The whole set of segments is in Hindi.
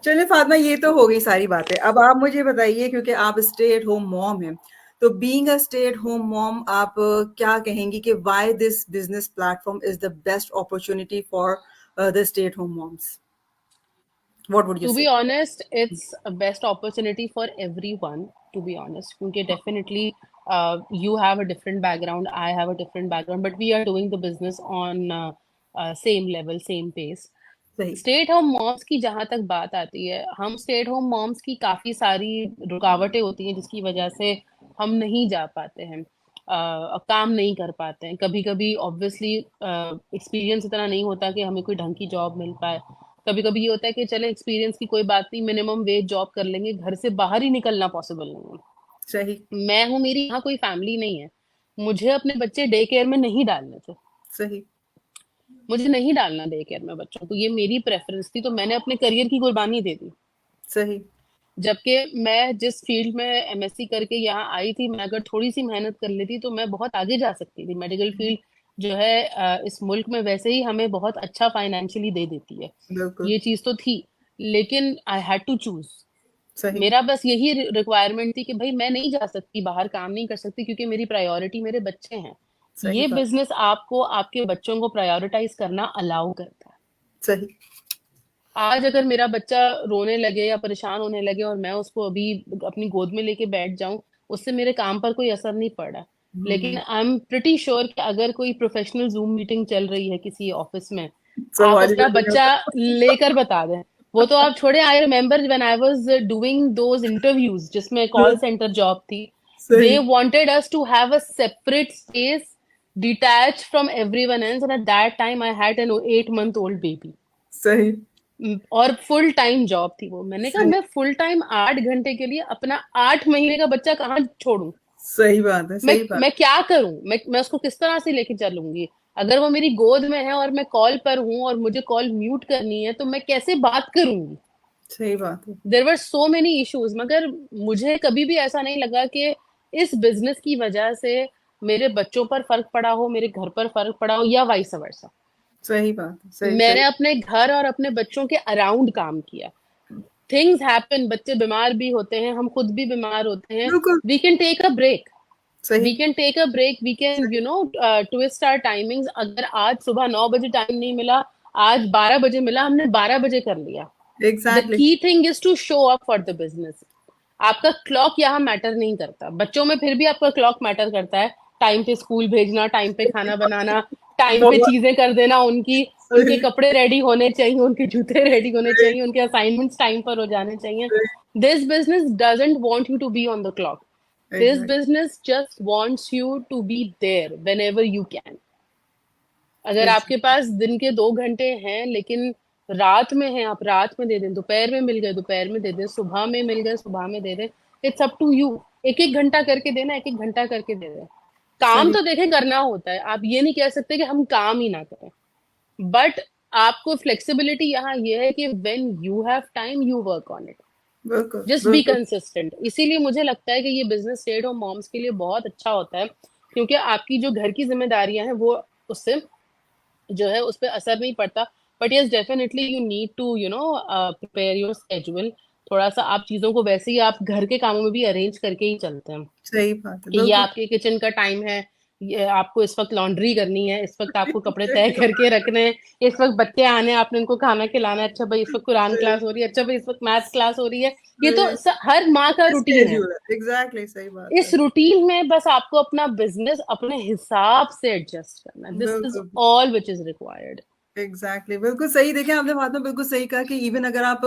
चलिए फातिमा, ये तो हो गई सारी बातें। अब आप मुझे बताइए, क्योंकि आप स्टे एट होम मॉम हैं, तो being a stay at home mom आप क्या कहेंगी कि why this business platform is the best opportunity for the stay at home moms? What would you To say? be honest, it's a best opportunity for everyone, to be honest. Because definitely, you have a different background, I have a different background, but we are doing the business on same level, same pace. सही। स्टेट होम मॉम्स की जहां तक बात आती है, हम स्टेट होम मॉम्स की काफी सारी रुकावटें होती हैं जिसकी वजह से हम नहीं जा पाते हैं, काम नहीं कर पाते हैं। कभी कभी ऑब्वियसली एक्सपीरियंस इतना नहीं होता कि हमें कोई ढंग की जॉब मिल पाए। कभी कभी ये होता है कि चले एक्सपीरियंस की कोई बात नहीं, मिनिमम वेज जॉब कर लेंगे, घर से बाहर ही निकलना पॉसिबल नहीं सही। है। मैं हूँ, मेरी यहाँ कोई फैमिली नहीं है, मुझे अपने बच्चे डे केयर में नहीं डालने थे। सही। मुझे नहीं डालना डे केयर में बच्चों को, ये मेरी प्रेफरेंस थी, तो मैंने अपने करियर की कुर्बानी दे दी। सही। जबकि मैं जिस फील्ड में एमएससी करके यहाँ आई थी, मैं अगर थोड़ी सी मेहनत कर लेती तो मैं बहुत आगे जा सकती थी। मेडिकल फील्ड जो है इस मुल्क में वैसे ही हमें बहुत अच्छा फाइनेंशियली दे देती है, बिल्कुल। ये चीज तो थी। लेकिन आई हैड टू चूज। सही। मेरा बस यही रिक्वायरमेंट थी कि भाई मैं नहीं जा सकती बाहर, काम नहीं कर सकती, क्योंकि मेरी प्रायोरिटी मेरे बच्चे हैं। सही ये बात। बिजनेस आपको आपके बच्चों को प्रायोरिटाइज करना अलाउ करता है। सही। आज अगर मेरा बच्चा रोने लगे या परेशान होने लगे और मैं उसको अभी अपनी गोद में लेके बैठ जाऊं, उससे मेरे काम पर कोई असर नहीं पड़ रहा। लेकिन हम्म। आई एम प्रिटी श्योर कि अगर कोई प्रोफेशनल जूम मीटिंग चल रही है किसी ऑफिस में, आप संभाली अपना बैठे बच्चा होते। लेकर बता दें। वो तो आप छोड़े, I remember when I was doing those interviews जिसमें कॉल सेंटर जॉब थी, दे सही। Wanted us to have a separate space detach from everyone else, and at that time I had an 8 month old baby. सही। और फुल टाइम जॉब थी वो। मैंने कहा सही। मैं फुल टाइम 8 घंटे के लिए अपना 8 महीने का बच्चा कहाँ छोड़ूं? सही बात है। मैं सही बात। मैं क्या करूं? मैं उसको किस तरह से लेके चलूंगी? अगर वो मेरी गोद में है और मैं कॉल पर हूं और मुझे कॉल म्यूट करनी है, तो मैं कैसे बात करूंगी? सही बात है। There were so many issues, मगर मुझे कभी भी ऐसा नहीं लगा कि इस बिजनेस की वजह से मेरे बच्चों पर फर्क पड़ा हो, मेरे घर पर फर्क पड़ा हो, या वाइस वर्सा। सही बात है। सही मैंने सही। अपने घर और अपने बच्चों के अराउंड काम किया। थिंग्स हैपन, बच्चे बीमार भी होते हैं, हम खुद भी बीमार होते हैं। बिल्कुल। We can take a break, सही। We can take a break, we can सही। Twist our timings. अगर आज सुबह 9 बजे टाइम नहीं मिला, आज 12 बजे मिला, हमने 12 बजे कर लिया। The exactly. Key thing is to show up for the business. आपका क्लॉक यहाँ मैटर नहीं करता, बच्चों में फिर भी आपका क्लॉक मैटर करता है। टाइम पे स्कूल भेजना, टाइम पे खाना बनाना, टाइम पे बहुत चीजें कर देना उनकी, उनके सही। कपड़े रेडी होने चाहिए, उनके जूते रेडी होने सही। चाहिए, उनके असाइनमेंट्स टाइम पर हो जाने चाहिए। सही। This business doesn't want you to be on the clock. This exact. Business just wants you to be there whenever you can. अगर आपके एग्जैक्ट। पास दिन के 2 घंटे हैं लेकिन रात में है, आप रात में दे दें, दोपहर में मिल गए दोपहर में दे दें, सुबह में मिल गए सुबह में दे दें। It's up to you. एक एक घंटा करके देना, एक एक घंटा करके दे दें। काम सही। तो देखें करना होता है, आप ये नहीं कह सकते कि हम काम ही ना करें। बट आपको फ्लेक्सिबिलिटी यहाँ ये है कि when you have time you work on it. बिल्कुल। जस्ट बी बिल्कुल। कंसिस्टेंट। इसीलिए मुझे लगता है कि ये business stay at home moms के लिए बहुत अच्छा होता है, क्योंकि आपकी जो घर की जिम्मेदारियां हैं वो उससे जो है उस पर असर नहीं पड़ता। But yes, definitely you need to prepare your schedule. थोड़ा सा आप चीजों को वैसे ही आप घर के कामों में भी अरेंज करके ही चलते हैं सही बात है। कि ये बिल्कुल। आपके किचन का टाइम है, ये आपको इस वक्त लॉन्ड्री करनी है, इस वक्त आपको कपड़े तय करके रखने हैं, इस वक्त बच्चे आने हैं, आपने उनको खाना खिलाना है, अच्छा भाई इस वक्त कुरान सही। क्लास हो रही है, अच्छा भाई इस वक्त मैथ्स क्लास हो रही है। ये तो सही। हर माँ का रूटीन है। स्केड्यूल है। एग्जैक्टली। सही बात इस है। रूटीन में बस आपको अपना बिजनेस अपने हिसाब से एडजस्ट करना, दिस इज बिल्कुल। All which is required. Exactly. बिल्कुल सही। देखें, आपने बात में बिल्कुल सही कहा कि इवन अगर आप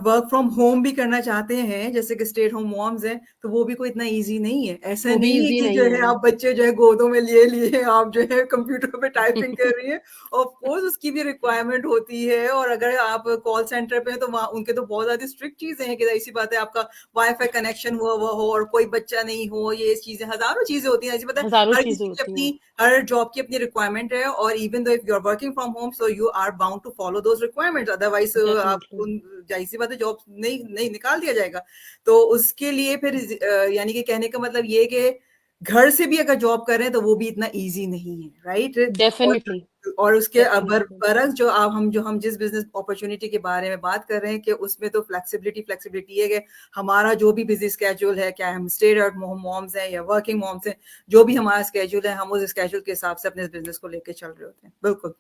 वर्क फ्रॉम होम भी करना चाहते हैं, जैसे कि स्टे एट होम मॉम्स हैं, तो वो भी कोई इतना इजी नहीं है। ऐसा वो भी नहीं है इजी कि जो नहीं है है। आप बच्चे जो है गोदों में लिए लिए आप जो है कंप्यूटर पे टाइपिंग कर रही है। ऑफ कोर्स उसकी भी रिक्वायरमेंट होती है, और अगर आप कॉल सेंटर पे हैं तो वहाँ उनके तो बहुत ज्यादा स्ट्रिक्ट चीजें हैं कि ऐसी बात है आपका वाईफाई कनेक्शन हुआ हुआ हो और कोई बच्चा नहीं हो, ये चीजें हजारों चीजें होती हैं। ऐसी बात है, हजारों हर चीजें किसी की होती अपनी, हैं। हर जॉब की अपनी रिक्वायरमेंट है, और even though if you are working from home so you are bound to follow those requirements, otherwise आप डेफिनेटली। उन जाहिर सी बात है जॉब नहीं नहीं निकाल दिया जाएगा। तो उसके लिए फिर यानी कि कहने का मतलब ये कि घर से भी अगर जॉब कर रहे हैं तो वो भी इतना ईज़ी नहीं है, राइट? और डेफिनिटली, और उसके डेफिनिटली। बरअक्स जो हम जिस बिज़नेस अपॉर्च्युनिटी के बारे में बात कर रहे हैं कि उसमें तो फ्लेक्सिबिलिटी है कि हमारा जो भी बिज़ी स्केड्यूल है, क्या हम स्टे एट होम मॉम्स हैं या वर्किंग मॉम्स हैं, जो भी हमारा स्केड्यूल है, हम उस स्केड्यूल के हिसाब से अपने बिज़नेस को लेके चल रहे होते हैं। बिल्कुल।